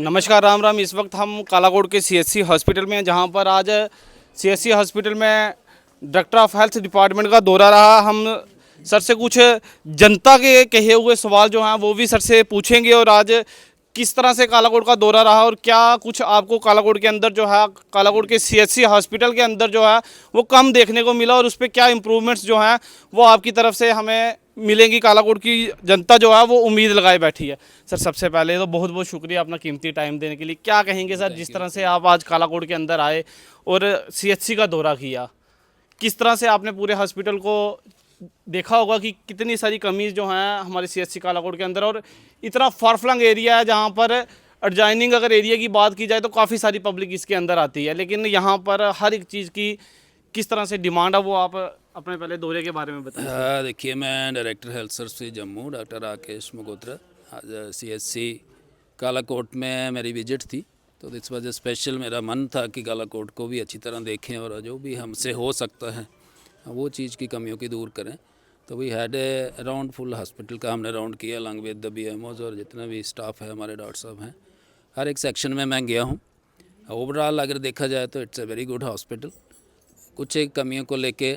नमस्कार, राम राम। इस वक्त हम कालाकोट के सीएचसी हॉस्पिटल में हैं, जहां पर आज सीएचसी हॉस्पिटल में डायरेक्टर ऑफ हेल्थ डिपार्टमेंट का दौरा रहा। हम सर से कुछ जनता के कहे हुए सवाल जो हैं वो भी सर से पूछेंगे, और आज किस तरह से कालाकोट का दौरा रहा और क्या कुछ आपको कालाकोट के अंदर जो है, कालाकोट के सीएचसी हॉस्पिटल के अंदर जो है वो कम देखने को मिला, और उस पर क्या इम्प्रूवमेंट्स जो हैं वो आपकी तरफ से हमें मिलेंगी। कालाकोट की जनता जो है वो उम्मीद लगाए बैठी है। सर, सबसे पहले तो बहुत बहुत शुक्रिया अपना कीमती टाइम देने के लिए। क्या कहेंगे सर, जिस तरह से आप आज कालाकोट के अंदर आए और सीएचसी का दौरा किया, किस तरह से आपने पूरे हॉस्पिटल को देखा होगा कि कितनी सारी कमीज जो हैं हमारे सीएचसी कालाकोट के अंदर, और इतना फारफ्लंग एरिया है जहाँ पर एडजॉइनिंग अगर एरिया की बात की जाए तो काफ़ी सारी पब्लिक इसके अंदर आती है, लेकिन यहाँ पर हर एक चीज़ की किस तरह से डिमांड है वो आप अपने पहले दौरे के बारे में बताएं। देखिए, मैं director health service Jammu doctor Rakesh Magotra. आज सीएचसी कालाकोट में मेरी विजिट थी, तो इस वजह स्पेशल मेरा मन था कि कालाकोट को भी अच्छी तरह देखें और जो भी हमसे हो सकता है वो चीज़ की कमियों की दूर करें। तो we had a round full hospital का हमने राउंड किया अलॉन्ग विद द BMOs और जितना भी स्टाफ है, हमारे डॉक्टर साहब हैं, हर एक सेक्शन में मैं गया हूँ। ओवरऑल अगर देखा जाए तो it's a very good hospital. कुछ एक कमियों को लेके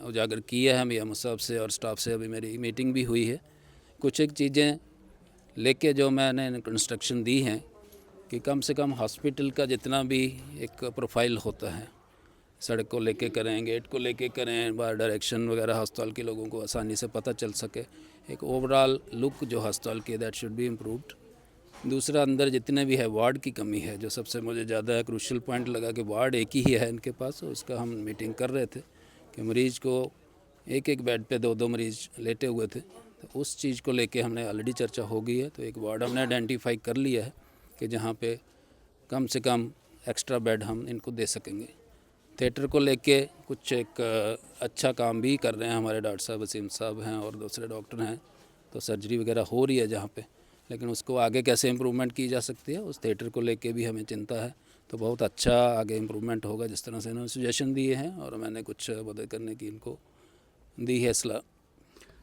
उजागर किया है BMO साहब से और स्टाफ से, अभी मेरी मीटिंग भी हुई है। कुछ एक चीज़ें लेके जो मैंने इंस्ट्रक्शन दी हैं कि कम से कम हॉस्पिटल का जितना भी एक प्रोफाइल होता है, सड़क को लेके करें, गेट को लेके करें, बाहर डायरेक्शन वगैरह अस्पताल के लोगों को आसानी से पता चल सके, एक ओवरऑल लुक जो अस्पताल की दैट शुड बी इम्प्रूव्ड। दूसरा, अंदर जितने भी है वार्ड की कमी है, जो सबसे मुझे ज़्यादा क्रूशल पॉइंट लगा कि वार्ड एक ही है इनके पास। उसका हम मीटिंग कर रहे थे कि मरीज़ को एक एक बेड पे दो मरीज़ लेटे हुए थे, तो उस चीज़ को लेके हमने ऑलरेडी चर्चा हो गई है। तो एक वार्ड हमने आइडेंटिफाई कर लिया है कि जहाँ पे कम से कम एक्स्ट्रा बेड हम इनको दे सकेंगे। थिएटर को लेके कुछ एक अच्छा काम भी कर रहे हैं हमारे डॉक्टर साहब, वसीम साहब हैं और दूसरे डॉक्टर हैं, तो सर्जरी वगैरह हो रही है जहाँ पे, लेकिन उसको आगे कैसे इम्प्रूवमेंट की जा सकती है उस थिएटर को लेके भी हमें चिंता है। तो बहुत अच्छा आगे इम्प्रूवमेंट होगा जिस तरह से इन्होंने सजेशन दिए हैं, और मैंने कुछ मदद करने की इनको दी है सलाह।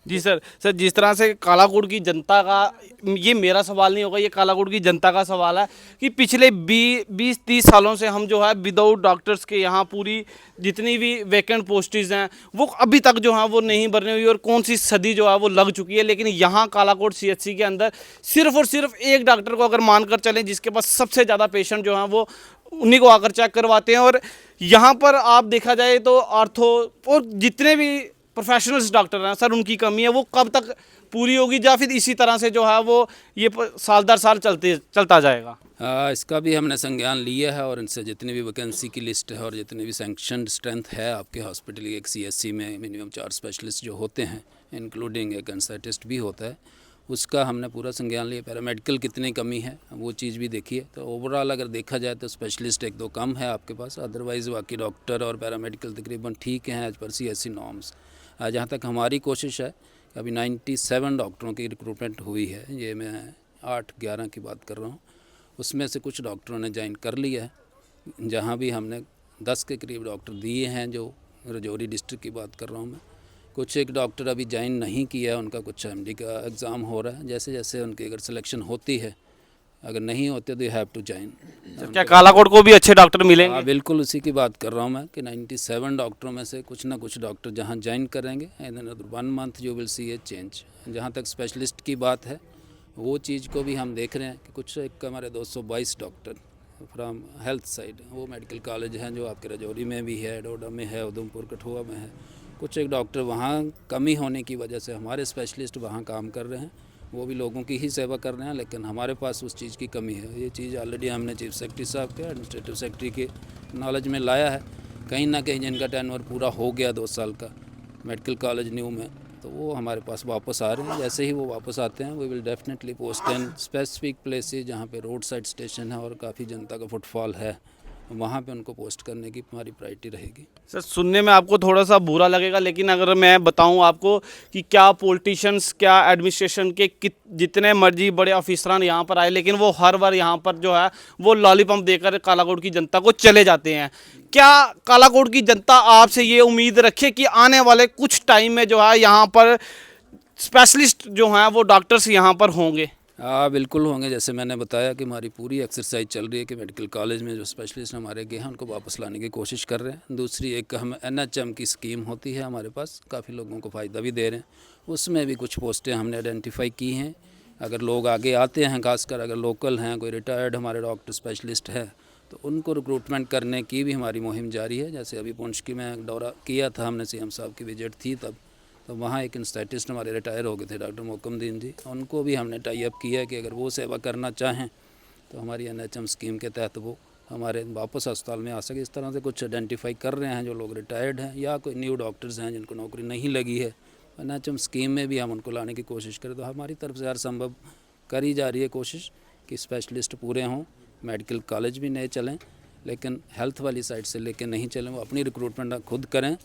जी सर, जिस तरह से कालाकोट की जनता का, ये मेरा सवाल नहीं होगा, ये कालाकोट की जनता का सवाल है कि पिछले 20-30 सालों से हम जो है विदाउट डॉक्टर्स के यहाँ पूरी जितनी भी वैकेंट पोस्टेज हैं वो अभी तक जो है वो नहीं भरने हुई, और कौन सी सदी जो है वो लग चुकी है। लेकिन यहाँ कालाकोट सीएचसी के अंदर सिर्फ और सिर्फ एक डॉक्टर को अगर मानकर चलें जिसके पास सबसे ज़्यादा पेशेंट जो हैं वो उन्हीं को आकर चेक करवाते हैं, और यहाँ पर आप देखा जाए तो आर्थो और जितने भी प्रोफेशनल्स डॉक्टर हैं सर, उनकी कमी है। वो कब तक पूरी होगी, या फिर इसी तरह से जो है वो ये साल दर साल चलता जाएगा? इसका भी हमने संज्ञान लिया है, और इनसे जितनी भी वैकेंसी की लिस्ट है और जितनी भी सैंक्शनड स्ट्रेंथ है आपके हॉस्पिटल की, एक सीएचसी में मिनिमम 4 स्पेशलिस्ट जो होते हैं, इंक्लूडिंग एक एनेस्थेटिस्ट भी होता है, उसका हमने पूरा संज्ञान लिया। पैरामेडिकल कितनी कमी है वो चीज़ भी देखी है। तो ओवरऑल अगर देखा जाए तो स्पेशलिस्ट 1-2 कम है आपके पास, अदरवाइज़ बाकी डॉक्टर और पैरामेडिकल तकरीबन ठीक हैं एज पर सीएचसी नॉर्म्स। जहाँ तक हमारी कोशिश है, अभी 97 डॉक्टरों की रिक्रूटमेंट हुई है, ये मैं 8-11 की बात कर रहा हूँ। उसमें से कुछ डॉक्टरों ने ज्वाइन कर लिया है, जहाँ भी हमने 10 के करीब डॉक्टर दिए हैं, जो राजौरी डिस्ट्रिक्ट की बात कर रहा हूँ मैं। कुछ एक डॉक्टर अभी ज्वाइन नहीं किया, उनका कुछ MD का एग्ज़ाम हो रहा है। जैसे जैसे उनकी अगर सिलेक्शन होती है, अगर नहीं होते तो यू हैव टू ज्वाइन। क्या कालाकोट को भी अच्छे डॉक्टर मिलेंगे? हाँ, बिल्कुल उसी की बात कर रहा हूँ मैं कि 97 डॉक्टरों में से कुछ ना कुछ डॉक्टर जहाँ ज्वाइन करेंगे, इन 1 month you will see A change. जहाँ तक स्पेशलिस्ट की बात है, वो चीज़ को भी हम देख रहे हैं कि कुछ एक हमारे 222 डॉक्टर फ्राम हेल्थ साइड, वो मेडिकल कॉलेज हैं जो आपके राजौरी में भी है, डोडा में है, उधमपुर कठुआ में है। कुछ एक डॉक्टर वहाँ कमी होने की वजह से हमारे स्पेशलिस्ट वहाँ काम कर रहे हैं, वो भी लोगों की ही सेवा कर रहे हैं, लेकिन हमारे पास उस चीज़ की कमी है। ये चीज़ ऑलरेडी हमने चीफ सेक्रेटरी साहब के, एडमिनिस्ट्रेटिव सेक्रेटरी के नॉलेज में लाया है। कहीं ना कहीं जिनका टेन्योर पूरा हो गया 2 साल का मेडिकल कॉलेज न्यू में, तो वो हमारे पास वापस आ रहे हैं। जैसे ही वो वापस आते हैं, we will definitely post in specific places जहाँ पे रोड साइड स्टेशन है और काफ़ी जनता का फुटफॉल है, वहाँ पे उनको पोस्ट करने की हमारी प्रायोरिटी रहेगी। सर, सुनने में आपको थोड़ा सा बुरा लगेगा, लेकिन अगर मैं बताऊं आपको कि क्या पॉलिटिशियंस, क्या एडमिनिस्ट्रेशन के जितने मर्जी बड़े ऑफिसरान यहाँ पर आए, लेकिन वो हर बार यहाँ पर जो है वो लॉलीपॉप देकर कालाकोट की जनता को चले जाते हैं। क्या कालाकोट की जनता आपसे ये उम्मीद रखे कि आने वाले कुछ टाइम में जो है यहाँ पर स्पेशलिस्ट जो हैं वो डॉक्टर्स यहाँ पर होंगे? हाँ बिल्कुल होंगे। जैसे मैंने बताया कि हमारी पूरी एक्सरसाइज चल रही है कि मेडिकल कॉलेज में जो स्पेशलिस्ट हमारे गए हैं उनको वापस लाने की कोशिश कर रहे हैं। दूसरी एक हम NHM की स्कीम होती है हमारे पास, काफ़ी लोगों को फ़ायदा भी दे रहे हैं, उसमें भी कुछ पोस्टें हमने आइडेंटिफाई की हैं। अगर लोग आगे आते हैं, खासकर अगर लोकल हैं, कोई रिटायर्ड हमारे डॉक्टर स्पेशलिस्ट है, तो उनको रिक्रूटमेंट करने की भी हमारी मुहिम जारी है। जैसे अभी पुंछ की मैं दौरा किया था, हमने CM साहब की विजिट थी तब, तो वहाँ एक इंस्टेटिस्ट हमारे रिटायर हो गए थे डॉक्टर मोकमदीन जी, उनको भी हमने टाई अप किया कि अगर वो सेवा करना चाहें तो हमारी NHM स्कीम के तहत वो हमारे वापस अस्पताल में आ सके। इस तरह से कुछ आइडेंटिफाई कर रहे हैं जो लोग रिटायर्ड हैं या कोई न्यू डॉक्टर्स हैं जिनको नौकरी नहीं लगी है, NHM स्कीम में भी हम उनको लाने की कोशिश करें। तो हमारी तरफ से हर संभव करी जा रही है कोशिश कि स्पेशलिस्ट पूरे हों, मेडिकल कॉलेज भी नए चलें, लेकिन हेल्थ वाली साइड से लेके नहीं चलें। वो अपनी रिक्रूटमेंट खुद करें,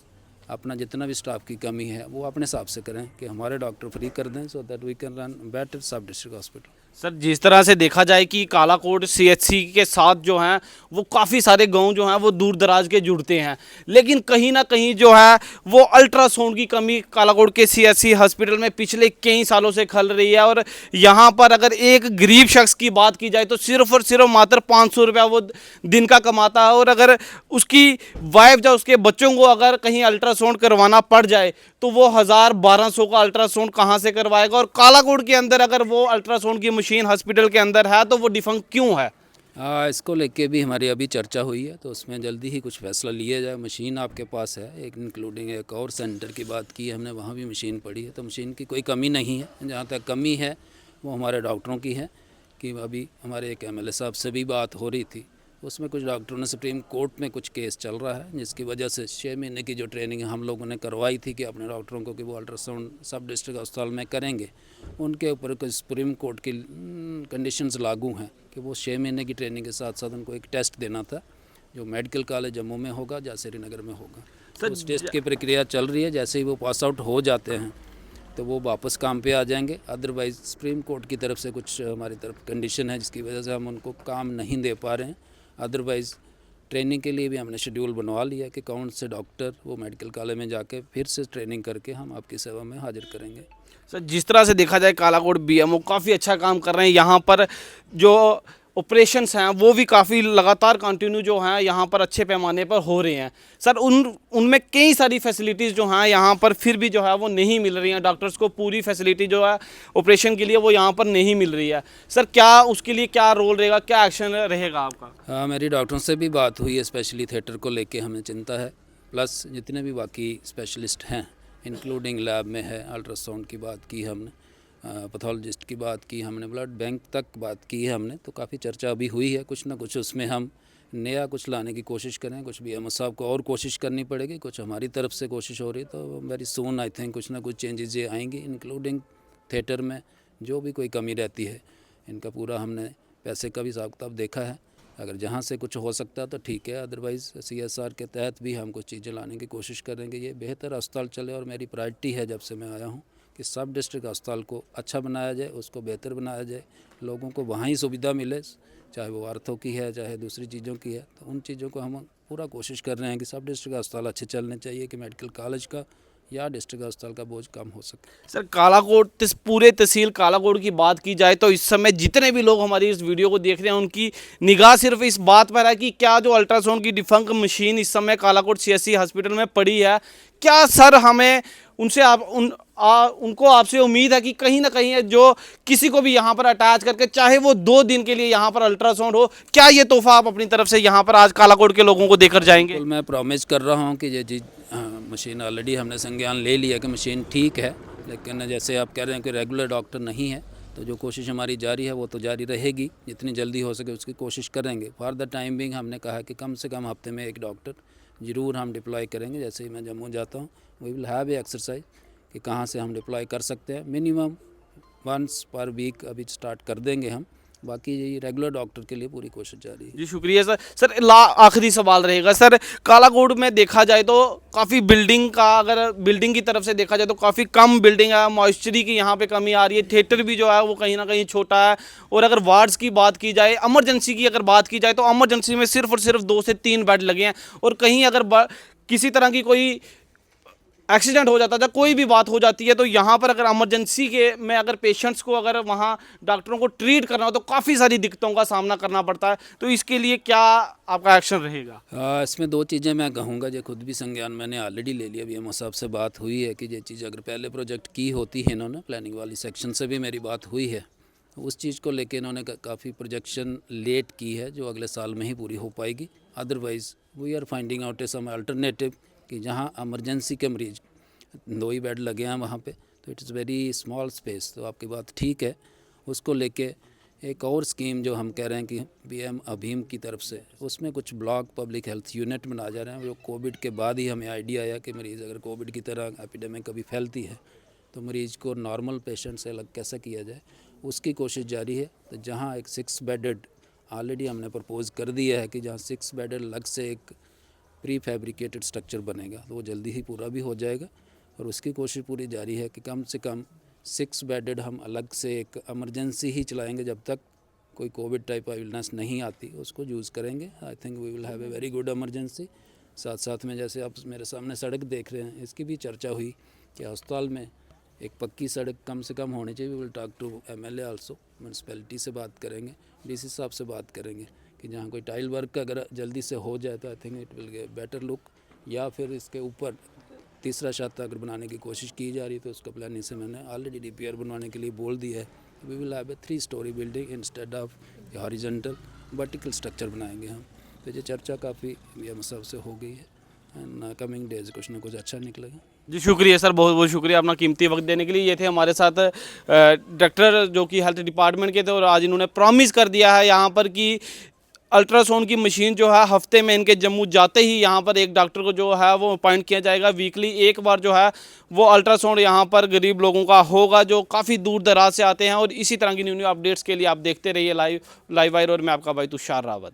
अपना जितना भी स्टाफ की कमी है वो अपने हिसाब से करें कि हमारे डॉक्टर फ्री कर दें, so that we can run better sub district hospital. Sir जिस तरह से देखा जाए कि कालाकोट CHC के साथ जो हैं वो काफ़ी सारे गांव जो हैं वो दूर दराज के जुड़ते हैं, लेकिन कहीं ना कहीं जो है वो अल्ट्रासाउंड की कमी कालाकोट के CHC हॉस्पिटल में पिछले कई सालों से खल रही है। और यहाँ पर अगर एक गरीब शख्स की बात की जाए तो सिर्फ और सिर्फ मात्र 500 रुपया वो दिन का कमाता है, और अगर उसकी वाइफ या उसके बच्चों को अगर कहीं अल्ट्रासाउंड करवाना पड़ जाए तो वो 1000-1200 का अल्ट्रासाउंड कहाँ से करवाएगा। और कालाकोट के अंदर अगर वो अल्ट्रासाउंड की मशीन हॉस्पिटल के अंदर है तो वो डिफंक्ट क्यों है? इसको लेके भी हमारी अभी चर्चा हुई है, तो उसमें जल्दी ही कुछ फैसला लिया जाए। मशीन आपके पास है, एक इंक्लूडिंग एक और सेंटर की बात की हमने, वहाँ भी मशीन पड़ी है, तो मशीन की कोई कमी नहीं है। जहाँ तक कमी है वो हमारे डॉक्टरों की है कि अभी हमारे एक MLA साहब से भी बात हो रही थी, उसमें कुछ डॉक्टरों ने सुप्रीम कोर्ट में कुछ केस चल रहा है, जिसकी वजह से 6 महीने की जो ट्रेनिंग हम लोगों ने करवाई थी कि अपने डॉक्टरों को कि वो अल्ट्रासाउंड सब डिस्ट्रिक्ट अस्पताल में करेंगे, उनके ऊपर कुछ सुप्रीम कोर्ट की कंडीशंस लागू हैं कि वो 6 महीने की ट्रेनिंग के साथ साथ उनको एक टेस्ट देना था जो मेडिकल कॉलेज जम्मू में होगा या श्रीनगर में होगा। तो उस टेस्ट की प्रक्रिया चल रही है, जैसे ही वो पास आउट हो जाते हैं तो वो वापस काम पे आ जाएंगे। अदरवाइज़ सुप्रीम कोर्ट की तरफ से कुछ हमारी तरफ कंडीशन है जिसकी वजह से हम उनको काम नहीं दे पा रहे हैं। अदरवाइज़ ट्रेनिंग के लिए भी हमने शेड्यूल बनवा लिया कि कौन से डॉक्टर वो मेडिकल कॉलेज में जाके फिर से ट्रेनिंग करके हम आपकी सेवा में हाजिर करेंगे। सर जिस तरह से देखा जाए कालाकोट BMO काफ़ी अच्छा काम कर रहे हैं, यहाँ पर जो ऑपरेशंस हैं वो भी काफ़ी लगातार कंटिन्यू जो हैं यहाँ पर अच्छे पैमाने पर हो रहे हैं। सर उनमें कई सारी फैसिलिटीज़ जो हैं यहाँ पर फिर भी जो है वो नहीं मिल रही हैं, डॉक्टर्स को पूरी फैसिलिटी जो है ऑपरेशन के लिए वो यहाँ पर नहीं मिल रही है। सर क्या उसके लिए क्या रोल रहेगा, क्या एक्शन रहेगा आपका? हाँ, मेरी डॉक्टरों से भी बात हुई है, स्पेशली थिएटर को लेके हमें चिंता है, प्लस जितने भी बाकी स्पेशलिस्ट हैं इंक्लूडिंग लैब में है, अल्ट्रासाउंड की बात की हमने, पैथोलॉजिस्ट की बात की हमने, ब्लड बैंक तक बात की है हमने, तो काफ़ी चर्चा अभी हुई है। कुछ ना कुछ उसमें हम नया कुछ लाने की कोशिश करें, कुछ BMO साहब को और कोशिश करनी पड़ेगी, कुछ हमारी तरफ से कोशिश हो रही है, तो वेरी सून आई थिंक कुछ ना कुछ चेंजेस ये आएंगी, इंक्लूडिंग थिएटर में जो भी कोई कमी रहती है। इनका पूरा हमने पैसे का भी हिसाब किताब देखा है, अगर जहाँ से कुछ हो सकता है तो ठीक है, अदरवाइज़ CSR के तहत भी हम कुछ चीज़ें लाने की कोशिश करेंगे। ये बेहतर अस्पताल चले और मेरी प्रायोरिटी है जब से मैं आया हूँ कि सब डिस्ट्रिक्ट अस्पताल को अच्छा बनाया जाए, उसको बेहतर बनाया जाए, लोगों को वहाँ ही सुविधा मिले, चाहे वो आर्थो की है चाहे दूसरी चीज़ों की है। तो उन चीज़ों को हम पूरा कोशिश कर रहे हैं कि सब डिस्ट्रिक्ट अस्पताल अच्छे चलने चाहिए कि मेडिकल कॉलेज का या डिस्ट्रिक्ट अस्पताल का बोझ कम हो सके। सर कालाकोट पूरे तहसील कालाकोट की बात की जाए तो इस समय जितने भी लोग हमारी इस वीडियो को देख रहे हैं उनकी निगाह सिर्फ इस बात पर है कि क्या जो अल्ट्रासाउंड की डिफंक मशीन इस समय कालाकोट CHC हॉस्पिटल में पड़ी है, क्या सर हमें उनसे उनको आपसे उम्मीद है कि कहीं ना कहीं जो किसी को भी यहाँ पर अटैच करके चाहे वो 2 दिन के लिए यहाँ पर अल्ट्रासाउंड हो, क्या ये तोहफा आप अपनी तरफ से यहाँ पर आज कालाकोट के लोगों को देकर जाएंगे? बिल्कुल, मैं प्रॉमिस कर रहा हूँ कि ये चीज़ मशीन ऑलरेडी हमने संज्ञान ले लिया कि मशीन ठीक है, लेकिन जैसे आप कह रहे हैं कि रेगुलर डॉक्टर नहीं है, तो जो कोशिश हमारी जारी है वो तो जारी रहेगी, जितनी जल्दी हो सके उसकी कोशिश करेंगे। फॉर द टाइम बिंग हमने कहा कि कम से कम हफ्ते में 1 डॉक्टर ज़रूर हम डिप्लॉय करेंगे। जैसे ही मैं जम्मू जाता हूँ we will have a exercise कि कहाँ से हम डिप्लॉय कर सकते हैं, मिनिमम वंस पर वीक अभी स्टार्ट कर देंगे हम, बाकी ये रेगुलर डॉक्टर के लिए पूरी कोशिश जारी है। जी शुक्रिया सर। सर आखिरी सवाल रहेगा सर, कालाकोट में देखा जाए तो काफ़ी बिल्डिंग का, अगर बिल्डिंग की तरफ से देखा जाए तो काफ़ी कम बिल्डिंग है, मॉइस्चरी की यहाँ पे कमी आ रही है, थिएटर भी जो है वो कहीं ना कहीं छोटा है, और अगर वार्ड्स की बात की जाए, इमरजेंसी की अगर बात की जाए तो इमरजेंसी में सिर्फ और सिर्फ 2 से 3 बेड लगे हैं, और कहीं अगर किसी तरह की कोई एक्सीडेंट हो जाता था, कोई भी बात हो जाती है, तो यहाँ पर अगर इमरजेंसी के में अगर पेशेंट्स को अगर वहाँ डॉक्टरों को ट्रीट करना हो तो काफ़ी सारी दिक्कतों का सामना करना पड़ता है। तो इसके लिए क्या आपका एक्शन रहेगा? इसमें दो चीज़ें मैं कहूँगा, जो खुद भी संज्ञान मैंने ऑलरेडी ले लिया। बीएमओ साहब से बात हुई है कि ये चीज़ अगर पहले प्रोजेक्ट की होती है, इन्होंने प्लानिंग वाली सेक्शन से भी मेरी बात हुई है, तो उस चीज़ को लेके इन्होंने काफ़ी प्रोजेक्शन लेट की है, जो अगले साल में ही पूरी हो पाएगी। Otherwise we are finding out a some alternative कि जहाँ एमरजेंसी के मरीज 2 ही बेड लगे हैं वहाँ पे, तो it is very small space. तो आपकी बात ठीक है। उसको लेके एक और स्कीम जो हम कह रहे हैं कि बीएम अभीम की तरफ से, उसमें कुछ ब्लॉक पब्लिक हेल्थ यूनिट बना जा रहे हैं। जो कोविड के बाद ही हमें आइडिया आया कि मरीज़ अगर कोविड की तरह एपिडेमिक कभी फैलती है तो मरीज़ को नॉर्मल पेशेंट से अलग कैसे किया जाए, उसकी कोशिश जारी है। तो जहाँ एक 6 बेडेड ऑलरेडी हमने प्रपोज़ कर दिया है कि जहाँ 6 बेडेड अलग से एक प्री फैब्रिकेटेड स्ट्रक्चर बनेगा, तो वो जल्दी ही पूरा भी हो जाएगा। और उसकी कोशिश पूरी जारी है कि कम से कम 6 बेडेड हम अलग से एक इमरजेंसी ही चलाएंगे, जब तक कोई कोविड टाइप ऑफ इलनेस नहीं आती उसको यूज़ करेंगे। I think we will have a very good emergency. साथ साथ में जैसे आप मेरे सामने सड़क देख रहे हैं, इसकी भी चर्चा हुई कि अस्पताल में एक पक्की सड़क कम से कम होनी चाहिए। We will talk to MLA also, municipality से बात करेंगे, डीसी साहब से बात करेंगे कि जहाँ कोई टाइल वर्क अगर जल्दी से हो जाए तो I think it will get better look. या फिर इसके ऊपर तीसरा छत अगर बनाने की कोशिश की जा रही है तो उसका प्लानिंग से मैंने ऑलरेडी डीपीआर बनवाने के लिए बोल दिया है। We will have a 3 storey building instead of horizontal, vertical structure बनाएंगे हम। तो ये चर्चा काफ़ी बीएम साहब से हो गई है एंड कमिंग डेज कुछ ना कुछ अच्छा निकलेगा। जी शुक्रिया सर, बहुत बहुत शुक्रिया अपना कीमती वक्त देने के लिए। ये थे हमारे साथ डॉक्टर जो कि हेल्थ डिपार्टमेंट के थे, और आज इन्होंने प्रॉमिस कर दिया है यहाँ पर कि अल्ट्रासाउंड की मशीन जो है हफ्ते में इनके जम्मू जाते ही यहाँ पर एक डॉक्टर को जो है वो अपॉइंट किया जाएगा। वीकली एक बार जो है वो अल्ट्रासाउंड यहाँ पर गरीब लोगों का होगा जो काफ़ी दूर दराज से आते हैं। और इसी तरह की न्यू न्यू अपडेट्स के लिए आप देखते रहिए लाइव वायर, और मैं आपका भाई तुषार रावत।